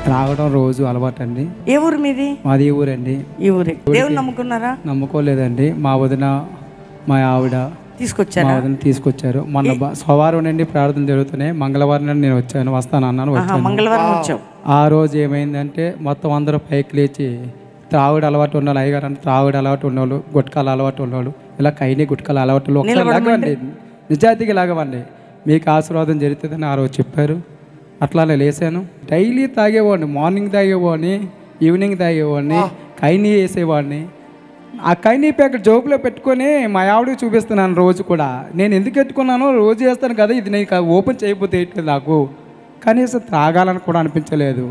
త్రాగడం రోజు అలవాటండి. ఏ ఊరు మీది? మాది ఈ ఊరండి. ఈ ఊరే. దేవుని నమ్ముకున్నారా? నమ్ముకోలేదండి. మా వదిన మా ఆవిడ తీసుకొచ్చారు. మా వదిన తీసుకొచ్చారు. మొన్న సోమవారం నుండి ప్రార్థన జరుగుతున్నాయి. మంగళవారం నుండి నేను వచ్చాను, వస్తాను అన్నాను, వచ్చాను. మంగళవారం వచ్చావు. ఆ రోజు ఏమైందంటే మొత్తం అందరూ పైకి లేచి త్రాగుడు అలవాటు ఉన్నవాళ్ళు, అయ్యగారు అంటే త్రాగుడు అలవాటు ఉన్నవాళ్ళు, గుట్కాలు అలవాటు ఉన్నవాళ్ళు, ఇలా కైని గుట్కాలు అలవాటు ఒకసారి లాగవండి, నిజాయితీగా లాగవండి, మీకు ఆశీర్వాదం జరుగుతుందని ఆ రోజు చెప్పారు. అట్లానే లేసాను. డైలీ తాగేవాడిని, మార్నింగ్ తాగేవాడిని, ఈవినింగ్ తాగేవాడిని, కైని వేసేవాడిని. ఆ కైనీ ప్యాకెట్ జోబులో పెట్టుకొని మా ఆవిడకి చూపిస్తున్నాను రోజు కూడా. నేను ఎందుకు పెట్టుకున్నానో రోజు చేస్తాను కదా, ఇది నేను ఓపెన్ చేయకపోతే ఏంటి నాకు కనీసం తాగాలని కూడా అనిపించలేదు.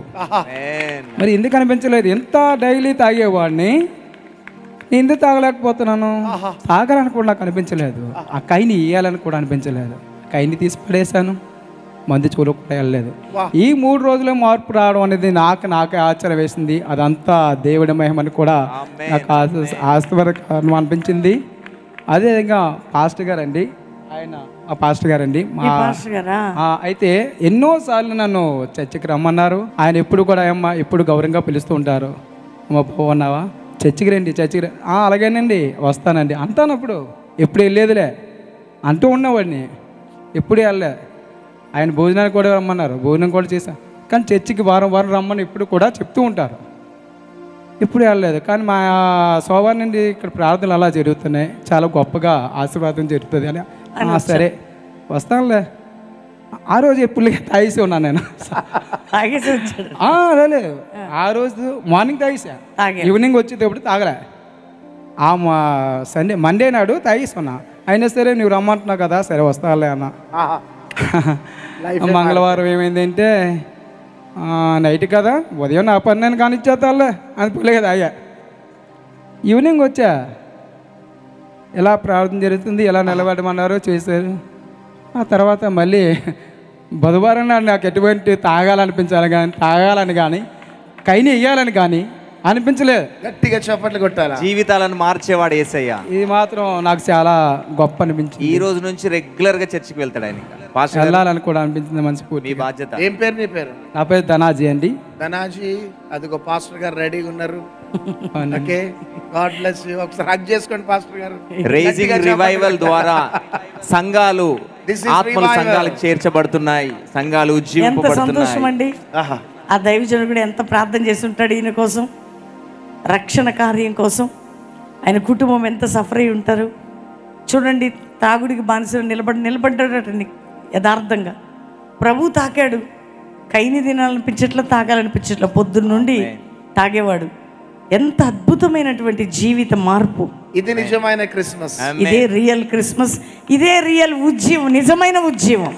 మరి ఎందుకు అనిపించలేదు? ఎంత డైలీ తాగేవాడిని, నేను ఎందుకు తాగలేకపోతున్నాను? తాగాలని కూడా నాకు అనిపించలేదు. ఆ కైని వేయాలని కూడా అనిపించలేదు. కైని తీసి పడేశాను, మంది చూడకు కూడా వెళ్ళలేదు. ఈ 3 రోజుల్లో మార్పు రావడం అనేది నాకే ఆశ్చర్యం వేసింది. అదంతా దేవుడి మహిమని కూడా నాకు ఆశ్చర్యకరం అనిపించింది. అదేవిధంగా పాస్టర్ గారండి, ఆయన ఆ పాస్టర్ గారండి అయితే ఎన్నోసార్లు నన్ను చర్చికి రమ్మన్నారు. ఆయన ఎప్పుడు కూడా అమ్మ ఎప్పుడు గౌరవంగా పిలుస్తూ ఉంటారు. అమ్మ బాగున్నావా, చర్చికి రండి, చర్చికి రండి. అలాగేనండి వస్తానండి అంటానప్పుడు. ఎప్పుడు వెళ్ళేదిలే అంటూ ఉన్నవాడిని, ఎప్పుడు వెళ్ళలే. ఆయన భోజనానికి కూడా రమ్మన్నారు, భోజనం కూడా చేశాను. కానీ చర్చికి వారం రమ్మని ఇప్పుడు కూడా చెప్తూ ఉంటారు, ఇప్పుడు వెళ్ళలేదు. కానీ మా సోమవారం నుండి ఇక్కడ ప్రార్థనలు అలా జరుగుతున్నాయి, చాలా గొప్పగా ఆశీర్వాదం జరుగుతుంది అని. సరే వస్తానులే. ఆ రోజు ఎప్పుడు తాగేసి ఉన్నాను నేను. లేదు, ఆ రోజు మార్నింగ్ తాగేసా, ఈవినింగ్ వచ్చేటప్పుడు తాగలే. ఆ మండే నాడు తాగేసి ఉన్నా. అయినా సరే నువ్వు రమ్మంటున్నావు కదా, సరే వస్తాలే అన్న. మంగళవారం ఏమైందంటే నైట్ కదా, ఉదయం నా పని నేను కానిచ్చేస్తాలే అని పుల్లే కదా అయ్యా. ఈవినింగ్ వచ్చా, ఎలా ప్రార్థన జరుగుతుంది, ఎలా నిలబడమన్నారో చేశారు. ఆ తర్వాత మళ్ళీ బుధవారం నాడు నాకు ఎటువంటి తాగాలని కానీ కైని వేయాలని కానీ అనిపించలేదు. గట్టిగా చప్పట్లు కొట్టాలి. జీవితాలను మార్చేవాడు యేసయ్య. ఇది మాత్రం నాకు చాలా గొప్ప అనిపించింది. ఈ రోజు నుంచి రెగ్యులర్ గా చర్చికి వెళ్తాడు ఆయన, వెళ్ళాలని కూడా అనిపించింది. మంచి మీ బాధ్యత. ఏం పేరు నీ పేరు? నా పేరు ధనాజీ అండి. ధనాజీ, అదిగో పాస్టర్ గారు రెడీగా ఉన్నారు. Okay, God bless you. ఒకసారి హగ్ చేసుకోండి పాస్టర్ గారు. రైజింగ్ రివైవల్ ద్వారా సంఘాలు, ఆత్మల సంఘాలకు చేర్చబడుతున్నాయి, సంఘాలు ఉజ్జీవింపబడుతున్నాయి. సంతోషం అండి. ఆ దైవజనుడు కూడా ఎంత ప్రార్థన చేసి ఉంటాడు ఈయన కోసం, రక్షణ కార్యం కోసం. ఆయన కుటుంబం ఎంత సఫర్ అయి ఉంటారు చూడండి. తాగుడికి బానిసలు నిలబడ్డాడటండి. యథార్థంగా ప్రభు తాకాడు. కైని తినాలనిపించట్లా, తాగాలనిపించట్లా, పొద్దున్న నుండి తాగేవాడు. ఎంత అద్భుతమైనటువంటి జీవిత మార్పు. ఇది నిజమైన క్రిస్మస్, ఇదే రియల్ క్రిస్మస్, ఇదే రియల్ ఉజ్జీవం, నిజమైన ఉజ్జీవం.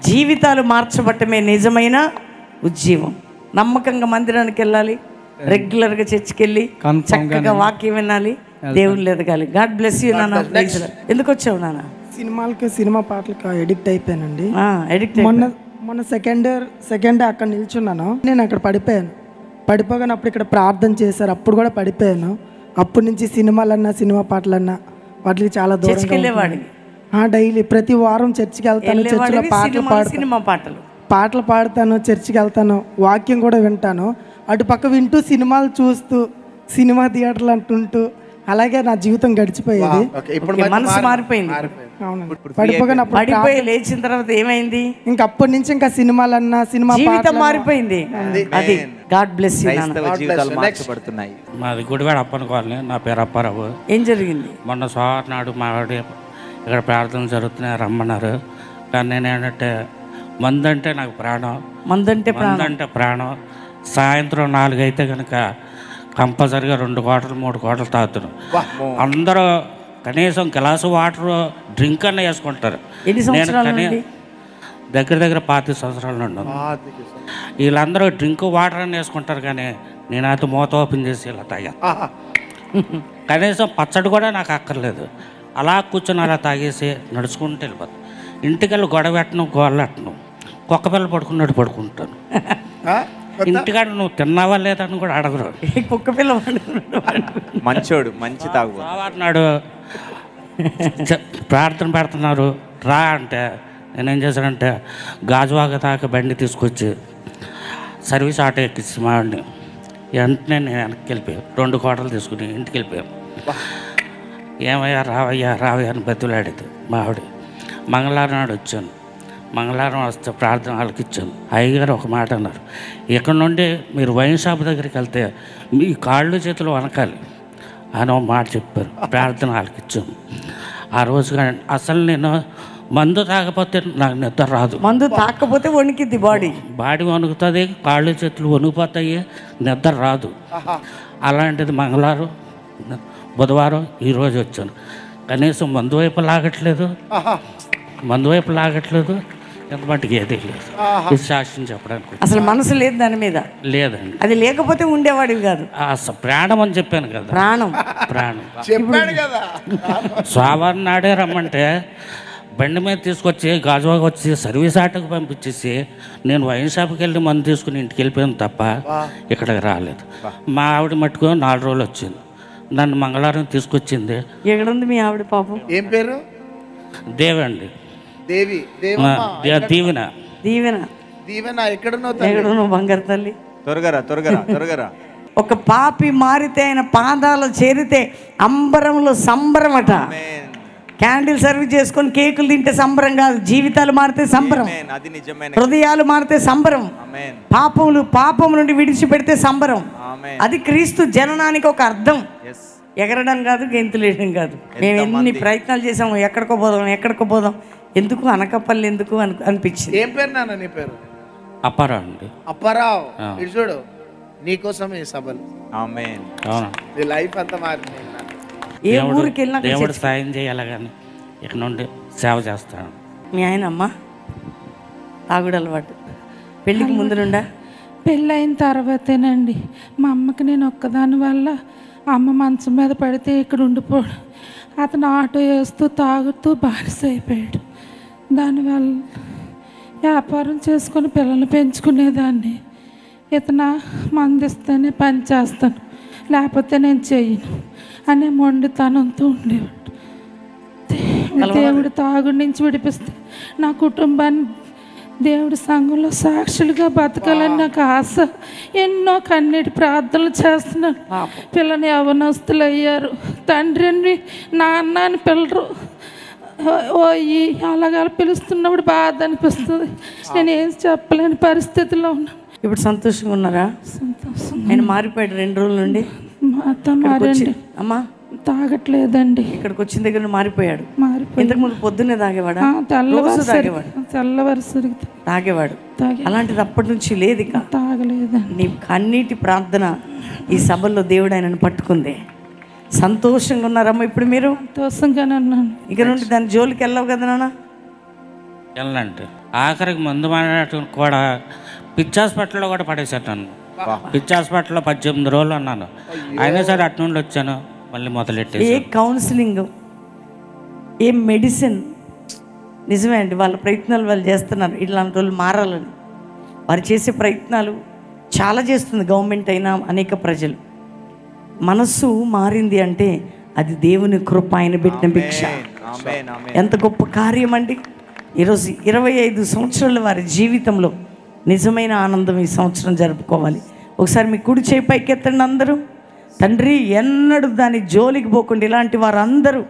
జీవితాలు మార్చబట్టమే నిజమైన ఉజ్జీవం. నమ్మకంగా మందిరానికి వెళ్ళాలి, రెగ్యులర్గా చర్చికి వెళ్ళి చక్కగా వాక్యం వినాలి, దేవుళ్ళు ఎదగాలి. గాడ్ బ్లెస్ యూ నాన్న. ఎందుకు వచ్చావు నాన్న? సినిమా పాటలకు ఎడిక్ట్ అయిపోయానండి. మొన్న సెకండ్ డే అక్కడ నిల్చున్నాను, నేను అక్కడ పడిపోగానే అప్పుడు ఇక్కడ ప్రార్థన చేశారు, అప్పుడు కూడా పడిపోయాను. అప్పటి నుంచి సినిమాలన్నా సినిమా పాటలన్నా వాటికి చాలా దూరం వెళ్ళేవాడిని. డైలీ ప్రతి వారం చర్చికి వెళ్తాను, చర్చిలో పాటలు పాడతాను, చర్చికి వెళ్తాను, వాక్యం కూడా వింటాను. అటు పక్క వింటూ సినిమాలు చూస్తూ సినిమా థియేటర్లు అంటుంటూ అలాగే నా జీవితం గడిచిపోయేది. మనసు మారిపోయింది. పడిపోయి లేచిన తర్వాత ఏమైంది? ఇంకా అప్పటి నుంచి ఇంకా సినిమాలన్నా సినిమా జీవితం మారిపోయింది. అది గాడ్ బ్లెస్ యూ. మాది గుడివాడ అప్పని కాలనీ. నా పేరు అప్పారావు. ఏం జరిగింది? మొన్న సోమవారం నాడు మా వాడి ఇక్కడ ప్రార్థనలు జరుగుతున్నాయి, రమ్మన్నారు. కానీ నేను ఏంటంటే మందంటే నాకు ప్రాణం, మందంటే ప్రాణం. సాయంత్రం 4 అయితే కనుక కంపల్సరిగా 2 కోటలు 3 కోటలు తాగుతాను. అందరూ కనీసం గ్లాసు వాటర్ డ్రింక్ అన్న వేసుకుంటారు. నేను దగ్గర 25 సంవత్సరాల నుండి వీళ్ళందరూ డ్రింక్ వాటర్ అని వేసుకుంటారు, కానీ నేను అయితే మూత ఓపెన్ చేసి ఇలా తాగా. కనీసం పచ్చడి కూడా నాకు అక్కర్లేదు. అలా కూర్చొని అలా తాగేసి నడుచుకుంటూ వెళ్ళిపోతాను. ఇంటికెళ్ళి గొడవ పెట్టను, గోళ్ళు పెట్టను, కుక్క పిల్ల పడుకున్నాడు పడుకుంటాను. ఇంటికాడ నువ్వు తిన్నావా లేదని కూడా అడగరు. కుక్క పిల్ల మంచోడు, మంచి తాగు. నాడు ప్రార్థన పెడుతున్నారు రా అంటే నేనేం చేశానంటే గాజువాక దాకా బండి తీసుకొచ్చి సర్వీస్ ఆటో ఎక్కించి మావాడిని. వెంటనే నేను వెనక్కి వెళ్ళిపోయాను, 2 కోటలు తీసుకుని ఇంటికి వెళ్ళిపోయాను. ఏమయ్యా రావయ్యా అని బతులాడేది మావిడ. మంగళవారం నాడు వచ్చాను. మంగళవారం వస్తే ప్రార్థన వాళ్ళకి ఇచ్చాను. అయ్యగారు ఒక మాట అన్నారు, ఇక్కడ నుండి మీరు వైన్ షాప్ దగ్గరికి వెళ్తే మీ కాళ్ళు చేతులు వనకాలి అని ఒక మాట చెప్పారు. ప్రార్థన వాళ్ళకి ఇచ్చాను. ఆ రోజు అసలు నేను మందు తాగకపోతే నాకు నిద్ర రాదు. మందు తాకపోతే వణికిద్ది బాడీ వణుకుతుంది, కాళ్ళు చేతులు వణికిపోతాయి, నిద్ర రాదు. అలాంటిది మంగళవారం బుధవారం ఈరోజు వచ్చాను. కనీసం మందు వైపు లాగట్లేదు, ఎంత మటుకు ఏదీ లేదు. ఇది సాక్ష్యం చెప్పడానికి. అసలు మనసు లేదు దాని మీద, లేదండి. అది లేకపోతే ఉండేవాడివి కాదు. అసలు ప్రాణం అని చెప్పాను కదా, ప్రాణం చెప్పాడు కదా. సోమవారం నాడే రమ్మంటే బండి మీద తీసుకొచ్చి గాజువాగా వచ్చి సర్వీస్ ఆటోకి పంపించేసి నేను వైన్ షాప్కి వెళ్ళి మందు తీసుకుని ఇంటికి వెళ్ళిపోయాను తప్ప ఇక్కడికి రాలేదు. మా ఆవిడ మట్టుకు 4 రోజులు వచ్చింది. నన్ను మంగళవారం తీసుకొచ్చింది. ఎక్కడుంది మీ ఆవిడ పాపం? ఏం పేరు? దేవండి. దేవి. దీవెన. దీవెన ఎక్కడున్నావు బంగారు తల్లి? త్వరగా ఒక పాపి మారితే ఆయన పాదాలు చేరితే అంబరంలో సంబరమట. క్యాండిల్ సర్వీస్ చేసుకొని కేకులు తింటే సంబరం కాదు, జీవితాలు మారితే సంబరం, హృదయాలు మారితే సంబరం, పాపం నుండి విడిచిపెడితే సంబరం. అది క్రీస్తు జననానికి ఒక అర్థం. ఎగరడం కాదు, గెంతులేయడం కాదు. మేము ఎన్ని ప్రయత్నాలు చేసాము, ఎక్కడికో పోదాం, ఎందుకు అనకపల్లి ఎందుకు అనిపించింది. ఏం పేరు నాన్న నీ పేరు? అప్పారావు అండి. అప్పారావు. ఇటు చూడు, నీకోసం ఈ సభలు. ఆమేన్. నీ లైఫ్ అంతా మారింది. ఏ ఊరికి వెళ్ళినా దేవుడు సాయం చేయాలి కానీ ఇక్కడ నుండి సేవ చేస్తాను. మీ ఆయన అమ్మ తాగుడు అలవాటు పెళ్ళికి ముందు నుండా? పెళ్ళైన తర్వాతేనండి. మా అమ్మకి నేను ఒక్కదాని వల్ల అమ్మ మంచం మీద పడితే ఇక్కడ ఉండిపోడు. అతను ఆటో వేస్తూ తాగుతూ బానిస అయిపోయాడు. దానివల్ల వ్యాపారం చేసుకొని పిల్లల్ని పెంచుకునేదాన్ని. ఇతను మందిస్తేనే పని చేస్తాను, లేకపోతే నేను చెయ్యను అనే మొండితనంతో ఉండేవాడు. దేవుడు తాగుడి నుంచి విడిపిస్తే నా కుటుంబాన్ని దేవుడి సంఘంలో సాక్షులుగా బతకాలని నాకు ఆశ. ఎన్నో కన్నీటి ప్రార్థనలు చేస్తున్నాను. పిల్లని యవ్వనస్తులు అయ్యారు, తండ్రిని నాన్న అని పిల్లరు. అలాగా పిలుస్తున్నప్పుడు బాధ అనిపిస్తుంది. నేను ఏం చెప్పలేని పరిస్థితిలో ఉన్నాను. ఇప్పుడు సంతోషంగా ఉన్నారా? సంతోషం. నేను మారిపోయాడు 2 రోజుల నుండి. మాతో మారండి. అమ్మా తాగట్లేదండి. ఇక్కడికి వచ్చిన దగ్గర మారిపోయాడు. మారిపోయాడు. ఇంతకు ముందు పొద్దున్నే తాగేవాడా? తెల్లవారు తాగేవాడు. అలాంటిది అప్పటి నుంచి లేదు, ఇక తాగలేదండి. నీ కన్నీటి ప్రార్థన ఈ సభల్లో దేవుడు ఆయనను పట్టుకుంది. సంతోషంగా ఉన్నారమ్మా ఇప్పుడు మీరు? సంతోషంగానే ఉన్నాను. ఇక నుండి దాని జోలికి వెళ్ళవు కదా నాన్న? వెళ్ళంటే ఆఖరికి మందు మానేటట్టు కూడా పిచ్చి హాస్పిటల్లో కూడా పడేసాను. నన్ను పిచ్చి హాస్పిటల్లో 18 రోజులు ఉన్నాను. అయినా సరే అటు నుండి వచ్చాను, మళ్ళీ మొదలెట్టే. ఏ కౌన్సిలింగ్, ఏ మెడిసిన్, నిజమే అండి. వాళ్ళ ప్రయత్నాలు వాళ్ళు చేస్తున్నారు ఇట్లాంటి వాళ్ళు మారాలని. వారు చేసే ప్రయత్నాలు చాలా చేస్తుంది గవర్నమెంట్ అయినా అనేక ప్రజలు. మనస్సు మారింది అంటే అది దేవుని కృప, ఆయన పెట్టిన భిక్ష. ఎంత గొప్ప కార్యం అండి. ఈరోజు 25 సంవత్సరాల వారి జీవితంలో నిజమైన ఆనందం ఈ సంవత్సరం జరుపుకోవాలి. ఒకసారి మీ కుడి చేయి పైకెత్తండి అందరూ. తండ్రి, ఎన్నడూ దాని జోలికి పోకుండా ఇలాంటి వారందరూ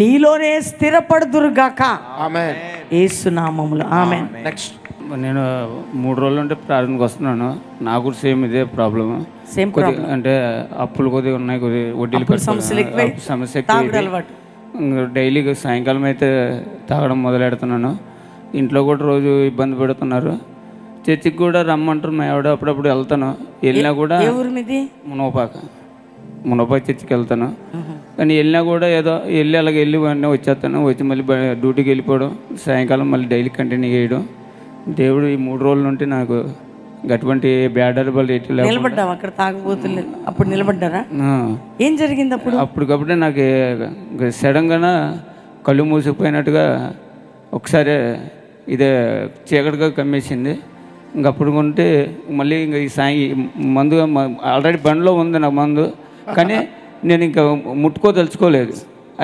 నీలోనే స్థిరపడుదురుగాక. ఆమేన్. యేసు నామములో ఆమేన్. నెక్స్ట్. నేను 3 రోజుల నుండి ప్రార్థనకు వస్తున్నాను. నాకు కూడా సేమ్ ఇదే ప్రాబ్లమ్. అంటే అప్పులు కొద్దిగా ఉన్నాయి, కొద్దిగా వడ్డీలు సమస్య ఎక్కువ. డైలీ సాయంకాలం అయితే తాగడం మొదలెడుతున్నాను. ఇంట్లో కూడా రోజు ఇబ్బంది పెడుతున్నారు. చర్చికి కూడా రమ్మంటారు మా ఆవిడ. అప్పుడప్పుడు వెళ్తాను. వెళ్ళినా కూడా మునపాక చర్చికి వెళ్తాను. కానీ వెళ్ళినా కూడా ఏదో అలాగే వెళ్ళి వచ్చేస్తాను. వచ్చి మళ్ళీ డ్యూటీకి వెళ్ళిపోవడం, సాయంకాలం మళ్ళీ డైలీ కంటిన్యూ చేయడం. దేవుడు ఈ 3 రోజుల నుండి నాకు అటువంటి బ్యాడ్ అర్బల్ నిలబడ్డావు అక్కడ తాగబోతులే. అప్పుడు నిలబడ్డారా? ఏం జరిగింది అప్పుడు? అప్పటికప్పుడే నాకు సడన్గా కళ్ళు మూసిపోయినట్టుగా ఒకసారి ఇదే చీకటిగా కమ్మేసింది. ఇంకప్పుడు కొంటే మళ్ళీ ఇంకా ఈ మందు ఆల్రెడీ బండిలో ఉంది నాకు మందు, కానీ నేను ఇంకా ముట్టుకోదలుచుకోలేదు.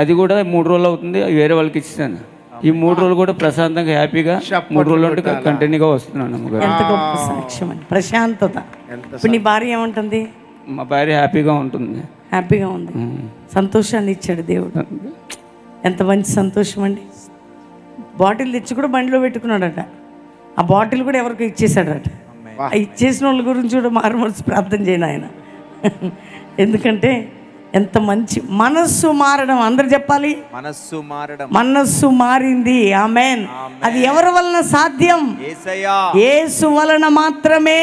అది కూడా 3 రోజులు అవుతుంది, వేరే వాళ్ళకి ఇచ్చేసాను. ఈ 3 రోజులు కూడా ప్రశాంతంగా హ్యాపీగా 3 రోజులు ఉంటే కంటిన్యూగా వస్తున్నాను అమ్మగారు. ఎంత గొప్ప సాక్ష్యం అండి, ప్రశాంతత. ఇప్పుడు నీ భార్య ఏమంటుంది? మా భార్య హ్యాపీగా ఉంటుంది. హ్యాపీగా ఉంది, సంతోషాన్ని ఇచ్చాడు దేవుడు. ఎంత మంచి సంతోషం అండి. బాటిల్ తెచ్చి కూడా బండిలో పెట్టుకున్నాడట. ఆ బాటిల్ కూడా ఎవరికి ఇచ్చేసాడట. ఇచ్చేసిన వాళ్ళ గురించి కూడా మారుమనసు ప్రార్థన చేయను ఆయన. ఎందుకంటే ఎంత మంచి మనస్సు మారడం. అందరు చెప్పాలి, మనస్సు మారడం. మనస్సు మారింది. ఆమేన్. అది ఎవరి వలన సాధ్యం? యేసయ్యా. యేసు వలన మాత్రమే.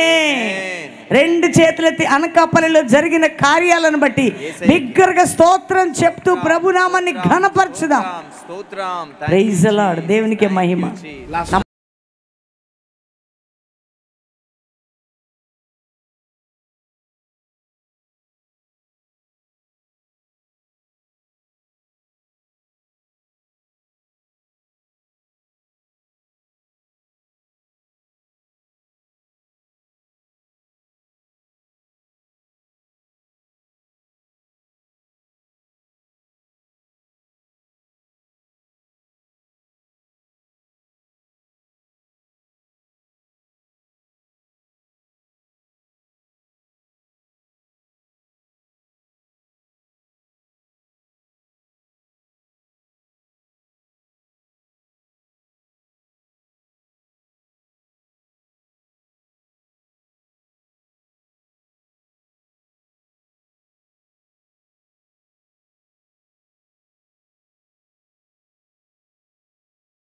2 చేతులెత్తి అనకాపల్లిలో జరిగిన కార్యాలను బట్టి బిగ్గరగా స్తోత్రం చెప్తూ ప్రభునామాన్ని ఘనపరచుదాం. స్తోత్రం. Praise the Lord. దేవునికి మహిమ.